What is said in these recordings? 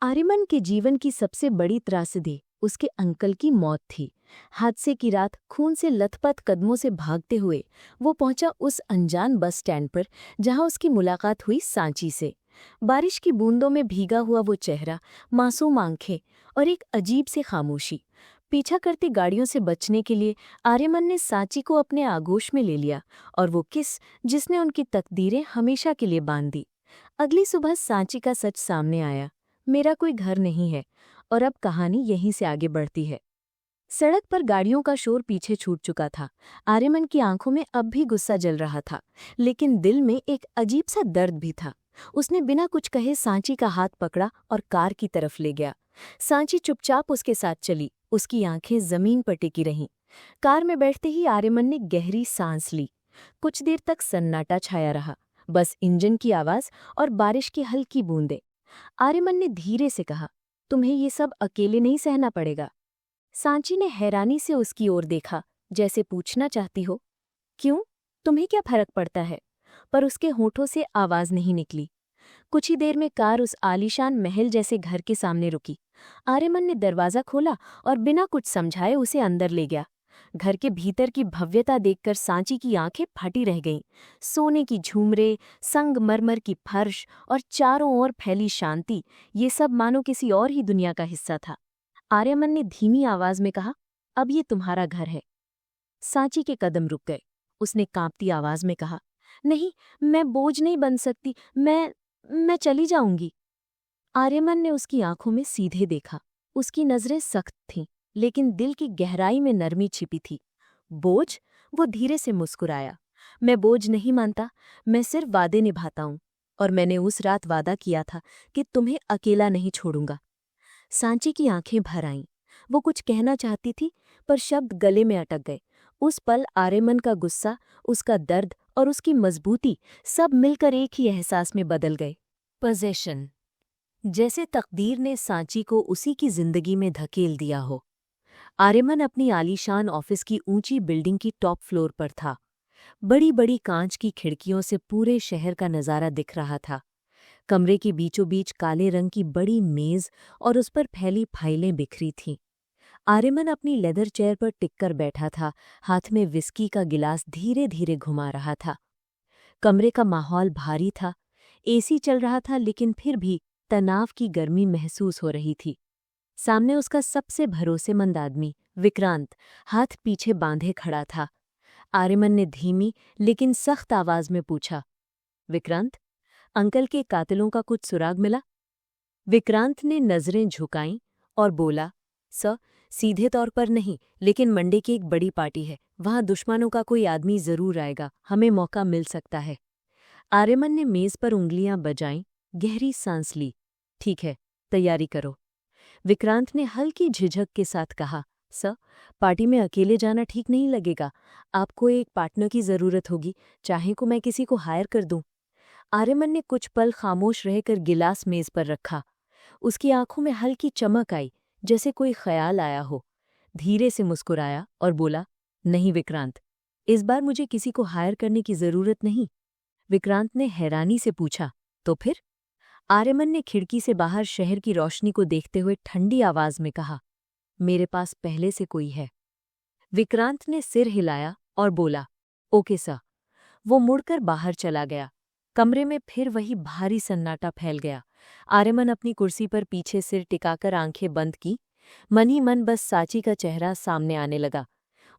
आर्यमन के जीवन की सबसे बड़ी त्रासदी उसके अंकल की मौत थी। हादसे की रात खून से लथपथ कदमों से भागते हुए वो पहुंचा उस अनजान बस स्टैंड पर जहां उसकी मुलाकात हुई सांची से। बारिश की बूंदों में भीगा हुआ वो चेहरा, मासूम आंखें और एक अजीब सी खामोशी। पीछा करती गाड़ियों से बचने के लिए आर्यमन ने सांची को अपने आगोश में ले लिया, और वो किस जिसने उनकी तकदीरें हमेशा के लिए बांध दी। अगली सुबह सांची का सच सामने आया। मेरा कोई घर नहीं है। और अब कहानी यहीं से आगे बढ़ती है। सड़क पर गाड़ियों का शोर पीछे छूट चुका था। आर्यमन की आंखों में अब भी गुस्सा जल रहा था, लेकिन दिल में एक अजीब सा दर्द भी था। उसने बिना कुछ कहे सांची का हाथ पकड़ा और कार की तरफ ले गया। सांची चुपचाप उसके साथ चली, उसकी आंखें जमीन पर टिकी रहीं। कार में बैठते ही आर्यमन ने गहरी सांस ली। कुछ देर तक सन्नाटा छाया रहा, बस इंजन की आवाज और बारिश की हल्की बूंदें। आर्यमन ने धीरे से कहा, तुम्हें ये सब अकेले नहीं सहना पड़ेगा। सांची ने हैरानी से उसकी ओर देखा, जैसे पूछना चाहती हो, क्यों, तुम्हें क्या फर्क पड़ता है? पर उसके होठों से आवाज नहीं निकली। कुछ ही देर में कार उस आलीशान महल जैसे घर के सामने रुकी। आर्यमन ने दरवाजा खोला और बिना कुछ समझाए उसे अंदर ले गया। घर के भीतर की भव्यता देखकर सांची की आंखें फटी रह गईं। सोने की झूमरे, संगमरमर की फर्श और चारों ओर फैली शांति, ये सब मानो किसी और ही दुनिया का हिस्सा था। आर्यमन ने धीमी आवाज में कहा, अब ये तुम्हारा घर है। सांची के कदम रुक गए। उसने कांपती आवाज में कहा, नहीं, मैं बोझ नहीं बन सकती, मैं चली जाऊंगी। आर्यमन ने उसकी आंखों में सीधे देखा। उसकी नजरें सख्त थीं, लेकिन दिल की गहराई में नरमी छिपी थी। बोझ? वो धीरे से मुस्कुराया। मैं बोझ नहीं मानता, मैं सिर्फ वादे निभाता हूं। और मैंने उस रात वादा किया था कि तुम्हें अकेला नहीं छोड़ूंगा। सांची की आंखें भर आईं। वो कुछ कहना चाहती थी, पर शब्द गले में अटक गए। उस पल आर्यमन का गुस्सा, उसका दर्द और उसकी मजबूती सब मिलकर एक ही एहसास में बदल गए, पोजेशन। जैसे तकदीर ने सांची को उसी की जिंदगी में धकेल दिया हो। आर्यमन अपनी आलीशान ऑफिस की ऊंची बिल्डिंग की टॉप फ्लोर पर था। बड़ी बड़ी कांच की खिड़कियों से पूरे शहर का नजारा दिख रहा था। कमरे के बीचों बीच काले रंग की बड़ी मेज और उस पर फैली फाइलें बिखरी थीं। आर्यमन अपनी लेदर चेयर पर टिककर बैठा था, हाथ में विस्की का गिलास धीरे धीरे घुमा रहा था। कमरे का माहौल भारी था। एसी चल रहा था, लेकिन फिर भी तनाव की गर्मी महसूस हो रही थी। सामने उसका सबसे भरोसेमंद आदमी विक्रांत हाथ पीछे बांधे खड़ा था। आर्यमन ने धीमी लेकिन सख्त आवाज में पूछा, विक्रांत, अंकल के कातिलों का कुछ सुराग मिला? विक्रांत ने नजरें झुकाईं और बोला, सर, सीधे तौर पर नहीं, लेकिन मंडे की एक बड़ी पार्टी है, वहां दुश्मनों का कोई आदमी जरूर आएगा, हमें मौका मिल सकता है। आर्यमन ने मेज पर उंगलियां बजाईं, गहरी सांस ली। ठीक है, तैयारी करो। विक्रांत ने हल्की झिझक के साथ कहा, सर, पार्टी में अकेले जाना ठीक नहीं लगेगा, आपको एक पार्टनर की जरूरत होगी, चाहे को मैं किसी को हायर कर दूं। आर्यमन ने कुछ पल खामोश रहकर गिलास मेज पर रखा। उसकी आंखों में हल्की चमक आई, जैसे कोई ख्याल आया हो। धीरे से मुस्कुराया और बोला, नहीं विक्रांत, इस बार मुझे किसी को हायर करने की जरूरत नहीं। विक्रांत ने हैरानी से पूछा, तो फिर? आर्यमन ने खिड़की से बाहर शहर की रोशनी को देखते हुए ठंडी आवाज में कहा, मेरे पास पहले से कोई है। विक्रांत ने सिर हिलाया और बोला, ओके सर। वो मुड़कर बाहर चला गया। कमरे में फिर वही भारी सन्नाटा फैल गया। आर्यमन अपनी कुर्सी पर पीछे सिर टिकाकर आंखें बंद की। मन ही मन बस सांची का चेहरा सामने आने लगा।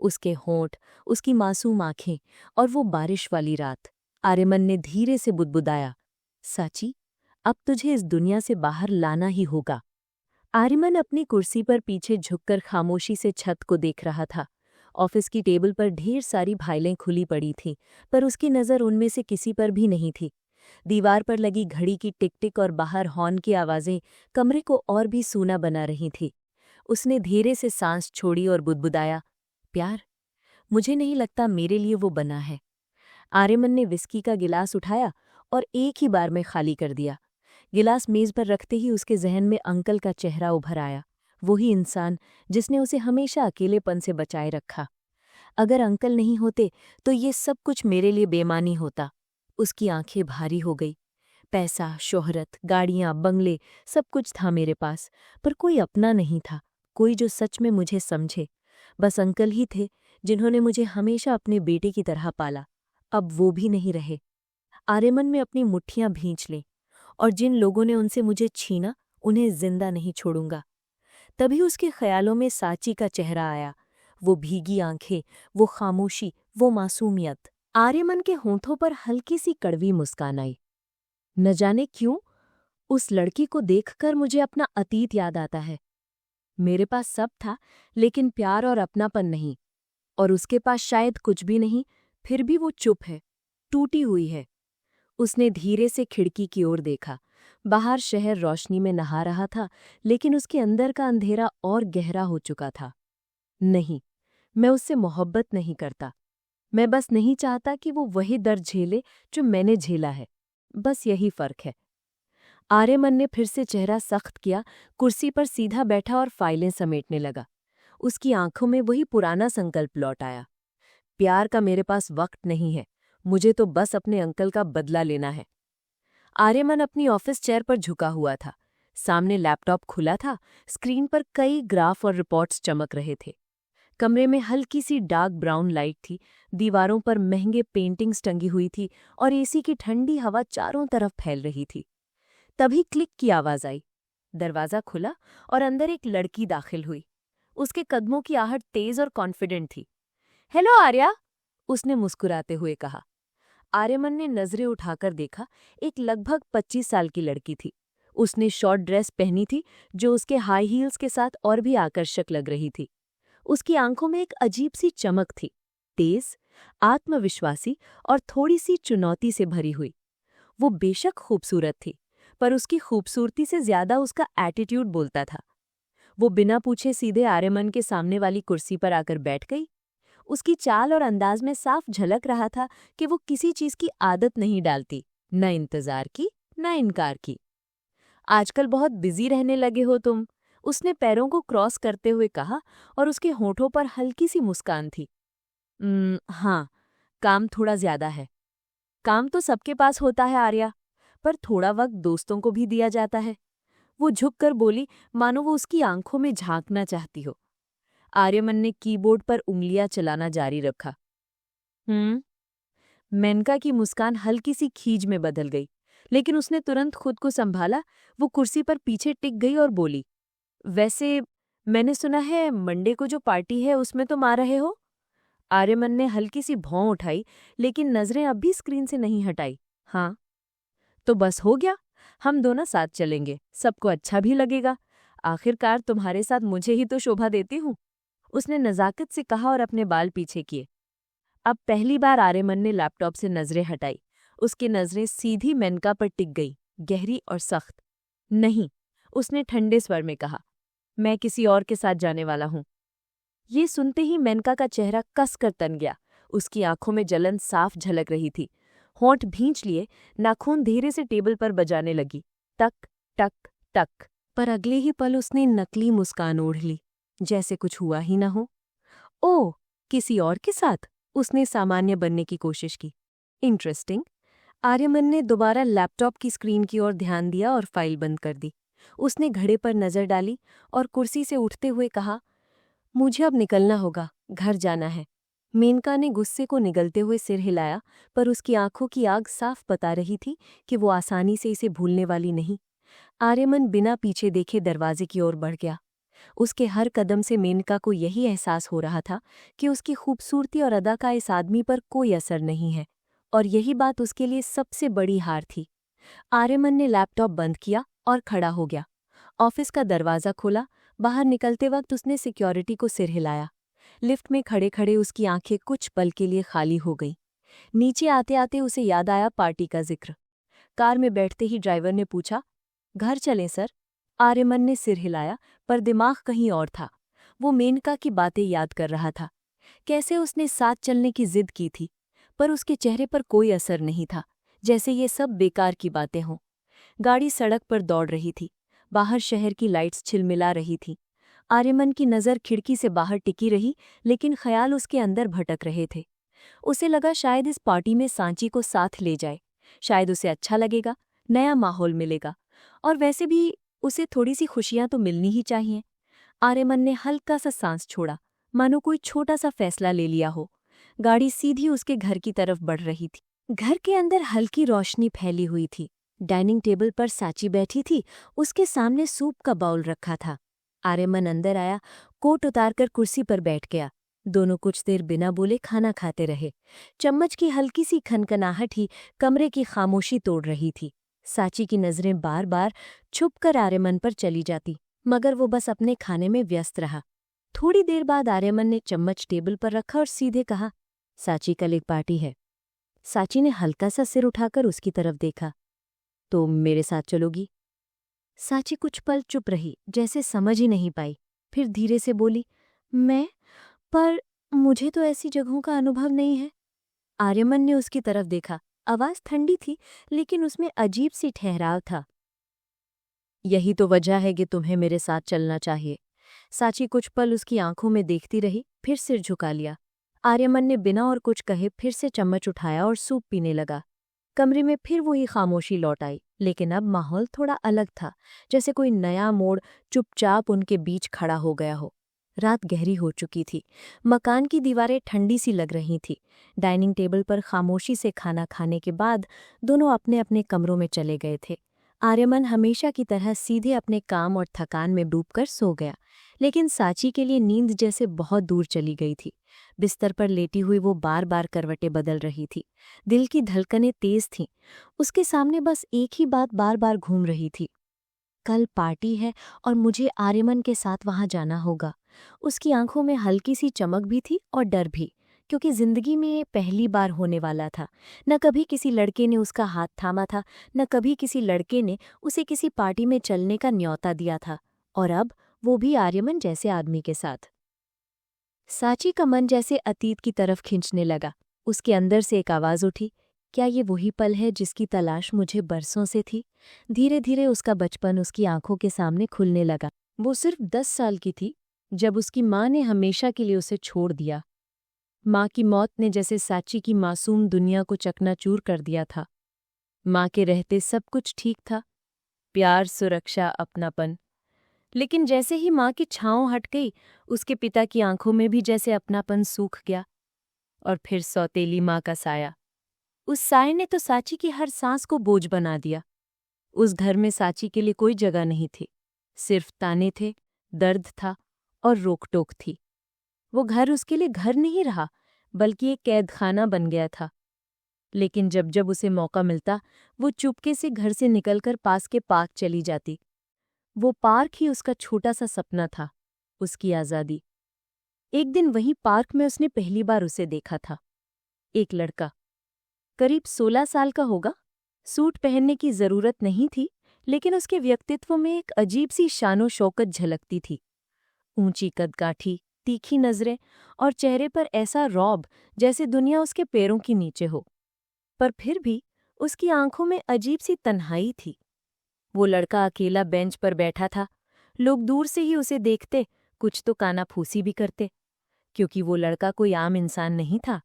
उसके होंठ, उसकी मासूम आंखें और वो बारिश वाली रात। आर्यमन ने धीरे से बुदबुदाया, सांची, अब तुझे इस दुनिया से बाहर लाना ही होगा। आर्यमन अपनी कुर्सी पर पीछे झुककर खामोशी से छत को देख रहा था। ऑफिस की टेबल पर ढेर सारी फाइलें खुली पड़ी थीं, पर उसकी नज़र उनमें से किसी पर भी नहीं थी। दीवार पर लगी घड़ी की टिक-टिक और बाहर हॉर्न की आवाज़ें कमरे को और भी सूना बना रही थी। उसने धीरे से सांस छोड़ी और बुदबुदाया, प्यार, मुझे नहीं लगता मेरे लिए वो बना है। आर्यमन ने विस्की का गिलास उठाया और एक ही बार में खाली कर दिया। गिलास मेज पर रखते ही उसके जहन में अंकल का चेहरा उभर आया, वही इंसान जिसने उसे हमेशा अकेलेपन से बचाए रखा। अगर अंकल नहीं होते तो ये सब कुछ मेरे लिए बेमानी होता। उसकी आंखें भारी हो गई। पैसा, शोहरत, गाड़ियां, बंगले, सब कुछ था मेरे पास, पर कोई अपना नहीं था, कोई जो सच में मुझे समझे। बस अंकल ही थे जिन्होंने मुझे हमेशा अपने बेटे की तरह पाला। अब वो भी नहीं रहे। आर्यमन में अपनी मुट्ठियां भींच लें, और जिन लोगों ने उनसे मुझे छीना, उन्हें जिंदा नहीं छोड़ूंगा। तभी उसके ख्यालों में साची का चेहरा आया, वो भीगी आंखें, वो खामोशी, वो मासूमियत। आर्यमन के होंठों पर हल्की सी कड़वी मुस्कान आई। न जाने क्यों उस लड़की को देखकर मुझे अपना अतीत याद आता है। मेरे पास सब था, लेकिन प्यार और अपनापन नहीं। और उसके पास शायद कुछ भी नहीं, फिर भी वो चुप है, टूटी हुई है। उसने धीरे से खिड़की की ओर देखा। बाहर शहर रोशनी में नहा रहा था, लेकिन उसके अंदर का अंधेरा और गहरा हो चुका था। नहीं, मैं उससे मोहब्बत नहीं करता। मैं बस नहीं चाहता कि वो वही दर्द झेले जो मैंने झेला है। बस यही फर्क है। आर्यमन ने फिर से चेहरा सख्त किया, कुर्सी पर सीधा बैठा और फाइलें समेटने लगा। उसकी आंखों में वही पुराना संकल्प लौट आया। प्यार का मेरे पास वक्त नहीं है, मुझे तो बस अपने अंकल का बदला लेना है। आर्यमन अपनी ऑफिस चेयर पर झुका हुआ था। सामने लैपटॉप खुला था, स्क्रीन पर कई ग्राफ और रिपोर्ट्स चमक रहे थे। कमरे में हल्की सी डार्क ब्राउन लाइट थी, दीवारों पर महंगे पेंटिंग्स टंगी हुई थी और एसी की ठंडी हवा चारों तरफ फैल रही थी। तभी क्लिक की आवाज आई। दरवाजा खुला और अंदर एक लड़की दाखिल हुई। उसके कदमों की आहट तेज और कॉन्फिडेंट थी। हेलो आर्या, उसने मुस्कुराते हुए कहा। आर्यमन ने नजरें उठाकर देखा। एक लगभग 25 साल की लड़की थी। उसने शॉर्ट ड्रेस पहनी थी जो उसके हाई हील्स के साथ और भी आकर्षक लग रही थी। उसकी आंखों में एक अजीब सी चमक थी, तेज, आत्मविश्वासी और थोड़ी सी चुनौती से भरी हुई। वो बेशक खूबसूरत थी, पर उसकी खूबसूरती से ज्यादा उसका एटीट्यूड बोलता था। वो बिना पूछे सीधे आर्यमन के सामने वाली कुर्सी पर आकर बैठ गई। उसकी चाल और अंदाज में साफ झलक रहा था कि वो किसी चीज की आदत नहीं डालती, न इंतजार की, न इनकार की। आजकल बहुत बिजी रहने लगे हो तुम, उसने पैरों को क्रॉस करते हुए कहा, और उसके होठों पर हल्की सी मुस्कान थी। हाँ, काम थोड़ा ज्यादा है। काम तो सबके पास होता है आर्या, पर थोड़ा वक्त दोस्तों को भी दिया जाता है। वो झुककर बोली, मानो वो उसकी आंखों में झांकना चाहती हो। आर्यमन ने कीबोर्ड पर उंगलियां चलाना जारी रखा। मेनका की मुस्कान हल्की सी खीज में बदल गई, लेकिन उसने तुरंत खुद को संभाला। वो कुर्सी पर पीछे टिक गई और बोली, वैसे मैंने सुना है मंडे को जो पार्टी है उसमें तुम आ रहे हो। आर्यमन ने हल्की सी भौं उठाई, लेकिन नजरें अब भी स्क्रीन से नहीं हटाई। हाँ, तो बस हो गया, हम दोनों साथ चलेंगे, सबको अच्छा भी लगेगा। आखिरकार तुम्हारे साथ मुझे ही तो शोभा देती हूँ, उसने नजाकत से कहा और अपने बाल पीछे किए। अब पहली बार आर्यमन ने लैपटॉप से नजरें हटाई। उसकी नजरें सीधी मेनका पर टिक गई, गहरी और सख्त। नहीं, उसने ठंडे स्वर में कहा, मैं किसी और के साथ जाने वाला हूं। ये सुनते ही मेनका का चेहरा कस कर तन गया। उसकी आंखों में जलन साफ झलक रही थी। होंठ भींच लिए, नाखून धीरे से टेबल पर बजाने लगी, टक टक टक। पर अगले ही पल उसने नकली मुस्कान ओढ़ ली, जैसे कुछ हुआ ही न हो। ओह, किसी और के साथ? उसने सामान्य बनने की कोशिश की। इंटरेस्टिंग। आर्यमन ने दोबारा लैपटॉप की स्क्रीन की ओर ध्यान दिया और फाइल बंद कर दी। उसने घड़े पर नजर डाली और कुर्सी से उठते हुए कहा, मुझे अब निकलना होगा, घर जाना है। मेनका ने गुस्से को निगलते हुए सिर हिलाया, पर उसकी आंखों की आग साफ बता रही थी कि वो आसानी से इसे भूलने वाली नहीं। आर्यमन बिना पीछे देखे दरवाजे की ओर बढ़ गया। उसके हर कदम से मेनका को यही एहसास हो रहा था कि उसकी खूबसूरती और अदा का इस आदमी पर कोई असर नहीं है, और यही बात उसके लिए सबसे बड़ी हार थी। आर्यमन ने लैपटॉप बंद किया और खड़ा हो गया। ऑफिस का दरवाज़ा खोला। बाहर निकलते वक्त उसने सिक्योरिटी को सिर हिलाया। लिफ्ट में खड़े खड़े उसकी आंखें कुछ पल के लिए खाली हो गईं। नीचे आते आते उसे याद आया पार्टी का जिक्र। कार में बैठते ही ड्राइवर ने पूछा, घर चलें सर? आर्यमन ने सिर हिलाया, पर दिमाग कहीं और था। वो मेनका की बातें याद कर रहा था, कैसे उसने साथ चलने की जिद की थी, पर उसके चेहरे पर कोई असर नहीं था, जैसे ये सब बेकार की बातें हों। गाड़ी सड़क पर दौड़ रही थी। बाहर शहर की लाइट्स छिलमिला रही थीं। आर्यमन की नज़र खिड़की से बाहर टिकी रही, लेकिन ख्याल उसके अंदर भटक रहे थे। उसे लगा शायद इस पार्टी में सांची को साथ ले जाए, शायद उसे अच्छा लगेगा, नया माहौल मिलेगा। और वैसे भी उसे थोड़ी सी खुशियां तो मिलनी ही चाहिए। आर्यमन ने हल्का सा सांस छोड़ा, मानो कोई छोटा सा फैसला ले लिया हो। गाड़ी सीधी उसके घर की तरफ बढ़ रही थी। घर के अंदर हल्की रोशनी फैली हुई थी। डाइनिंग टेबल पर साची बैठी थी, उसके सामने सूप का बाउल रखा था। आर्यमन अंदर आया, कोट उतारकर कुर्सी पर बैठ गया। दोनों कुछ देर बिना बोले खाना खाते रहे। चम्मच की हल्की सी खनखनाहट ही कमरे की खामोशी तोड़ रही थी। साची की नजरें बार बार छुपकर आर्यमन पर चली जाती, मगर वो बस अपने खाने में व्यस्त रहा। थोड़ी देर बाद आर्यमन ने चम्मच टेबल पर रखा और सीधे कहा, साची कल एक पार्टी है। साची ने हल्का सा सिर उठाकर उसकी तरफ देखा। तो मेरे साथ चलोगी? साची कुछ पल चुप रही, जैसे समझ ही नहीं पाई। फिर धीरे से बोली, मैं? पर मुझे तो ऐसी जगहों का अनुभव नहीं है। आर्यमन ने उसकी तरफ देखा। आवाज ठंडी थी, लेकिन उसमें अजीब सी ठहराव था। यही तो वजह है कि तुम्हें मेरे साथ चलना चाहिए। साची कुछ पल उसकी आंखों में देखती रही, फिर सिर झुका लिया। आर्यमन ने बिना और कुछ कहे फिर से चम्मच उठाया और सूप पीने लगा। कमरे में फिर वही खामोशी लौट आई, लेकिन अब माहौल थोड़ा अलग था, जैसे कोई नया मोड़ चुपचाप उनके बीच खड़ा हो गया हो। रात गहरी हो चुकी थी। मकान की दीवारें ठंडी सी लग रही थी। डाइनिंग टेबल पर खामोशी से खाना खाने के बाद दोनों अपने अपने कमरों में चले गए थे। आर्यमन हमेशा की तरह सीधे अपने काम और थकान में डूबकर सो गया, लेकिन साची के लिए नींद जैसे बहुत दूर चली गई थी। बिस्तर पर लेटी हुई वो बार बार करवटें बदल रही थी। दिल की धड़कनें तेज थीं। उसके सामने बस एक ही बात बार बार घूम रही थी, कल पार्टी है और मुझे आर्यमन के साथ वहां जाना होगा। उसकी आंखों में हल्की सी चमक भी थी और डर भी, क्योंकि जिंदगी में ये पहली बार होने वाला था। न कभी किसी लड़के ने उसका हाथ थामा था, न कभी किसी लड़के ने उसे किसी पार्टी में चलने का न्योता दिया था, और अब वो भी आर्यमन जैसे आदमी के साथ। साची का मन जैसे अतीत की तरफ खींचने लगा। उसके अंदर से एक आवाज उठी, क्या ये वही पल है जिसकी तलाश मुझे बरसों से थी? धीरे धीरे उसका बचपन उसकी आंखों के सामने खुलने लगा। वो सिर्फ 10 साल की थी जब उसकी माँ ने हमेशा के लिए उसे छोड़ दिया। माँ की मौत ने जैसे साची की मासूम दुनिया को चकनाचूर कर दिया था। माँ के रहते सब कुछ ठीक था, प्यार, सुरक्षा, अपनापन। लेकिन जैसे ही माँ की छाँव हट गई, उसके पिता की आंखों में भी जैसे अपनापन सूख गया। और फिर सौतेली माँ का साया। उस साये ने तो साची की हर सांस को बोझ बना दिया। उस घर में साची के लिए कोई जगह नहीं थी, सिर्फ ताने थे, दर्द था और रोक-टोक थी। वो घर उसके लिए घर नहीं रहा, बल्कि एक कैदखाना बन गया था। लेकिन जब जब उसे मौका मिलता, वो चुपके से घर से निकलकर पास के पार्क चली जाती। वो पार्क ही उसका छोटा सा सपना था, उसकी आज़ादी। एक दिन वहीं पार्क में उसने पहली बार उसे देखा था। एक लड़का, करीब 16 साल का होगा। सूट पहनने की जरूरत नहीं थी, लेकिन उसके व्यक्तित्व में एक अजीब सी शानो शौकत झलकती थी। ऊंची कदकाठी, तीखी नजरें और चेहरे पर ऐसा रौब जैसे दुनिया उसके पैरों के नीचे हो। पर फिर भी उसकी आंखों में अजीब सी तन्हाई थी। वो लड़का अकेला बेंच पर बैठा था। लोग दूर से ही उसे देखते, कुछ तो कानाफूसी भी करते, क्योंकि वो लड़का कोई आम इंसान नहीं था।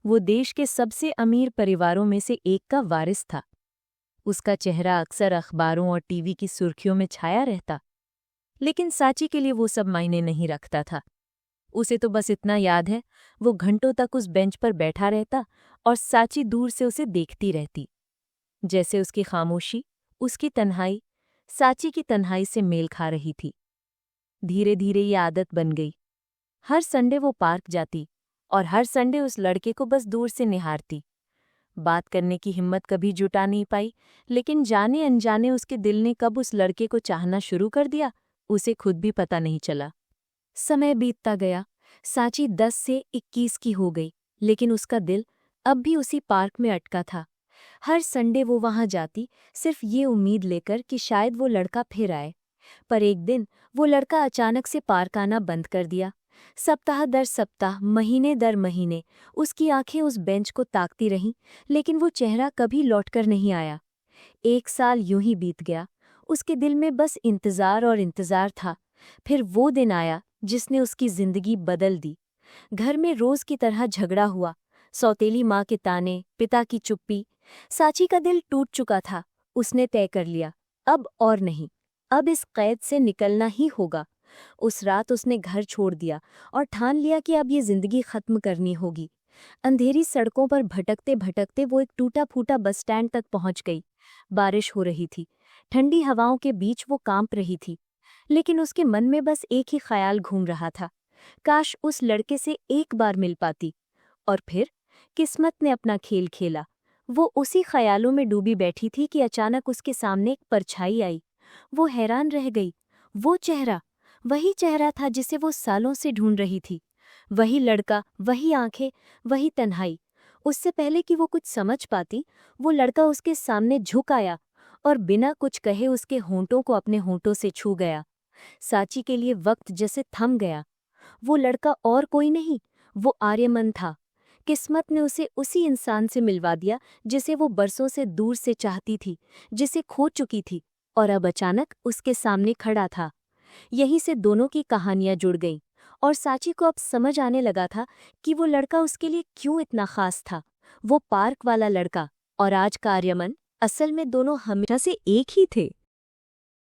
वो देश के सबसे अमीर परिवारों में से एक का वारिस था। उसका चेहरा अक्सर अखबारों और टीवी की सुर्खियों में छाया रहता। लेकिन साची के लिए वो सब मायने नहीं रखता था। उसे तो बस इतना याद है, वो घंटों तक उस बेंच पर बैठा रहता और साची दूर से उसे देखती रहती। जैसे उसकी खामोशी, उसकी तन्हाई, साची की तन्हाई से मेल खा रही थी। धीरे धीरे ये आदत बन गई। हर संडे वो पार्क जाती और हर संडे उस लड़के को बस दूर से निहारती। बात करने की हिम्मत कभी जुटा नहीं पाई, लेकिन जाने अनजाने उसके दिल ने कब उस लड़के को चाहना शुरू कर दिया, उसे खुद भी पता नहीं चला। समय बीतता गया। साची 10 से 21 की हो गई, लेकिन उसका दिल अब भी उसी पार्क में अटका था। हर संडे वो वहां जाती, सिर्फ ये उम्मीद लेकर कि शायद वो लड़का फिर आए। पर एक दिन वो लड़का अचानक से पार्क आना बंद कर दिया। सप्ताह दर सप्ताह, महीने दर महीने उसकी आंखें उस बेंच को ताकती रहीं, लेकिन वो चेहरा कभी लौटकर नहीं आया। 1 साल यूं ही बीत गया। उसके दिल में बस इंतजार और इंतजार था। फिर वो दिन आया जिसने उसकी जिंदगी बदल दी। घर में रोज की तरह झगड़ा हुआ। सौतेली माँ के ताने, पिता की चुप्पी। साची का दिल टूट चुका था। उसने तय कर लिया, अब और नहीं, अब इस कैद से निकलना ही होगा। उस रात उसने घर छोड़ दिया और ठान लिया कि अब ये जिंदगी खत्म करनी होगी। अंधेरी सड़कों पर भटकते भटकते वो एक टूटा फूटा बस स्टैंड तक पहुंच गई। बारिश हो रही थी, ठंडी हवाओं के बीच वो कांप रही थी, लेकिन उसके मन में बस एक ही ख्याल घूम रहा था, काश उस लड़के से एक बार मिल पाती। और फिर किस्मत ने अपना खेल खेला। वो उसी ख्यालों में डूबी बैठी थी कि अचानक उसके सामने एक परछाई आई। वो हैरान रह गई। वो चेहरा, वही चेहरा था जिसे वो सालों से ढूंढ रही थी। वही लड़का, वही आंखें, वही तन्हाई। उससे पहले कि वो कुछ समझ पाती, वो लड़का उसके सामने झुक आया और बिना कुछ कहे उसके होंठों को अपने होंठों से छू गया। साची के लिए वक्त जैसे थम गया। वो लड़का और कोई नहीं, वो आर्यमन था। किस्मत ने उसे उसी इंसान से मिलवा दिया जिसे वो बरसों से दूर से चाहती थी, जिसे खो चुकी थी, और अब अचानक उसके सामने खड़ा था। यहीं से दोनों की कहानियां जुड़ गईं और साची को अब समझ आने लगा था कि वो लड़का उसके लिए क्यों इतना खास था। वो पार्क वाला लड़का और आज का आर्यमन, असल में दोनों हमेशा से एक ही थे।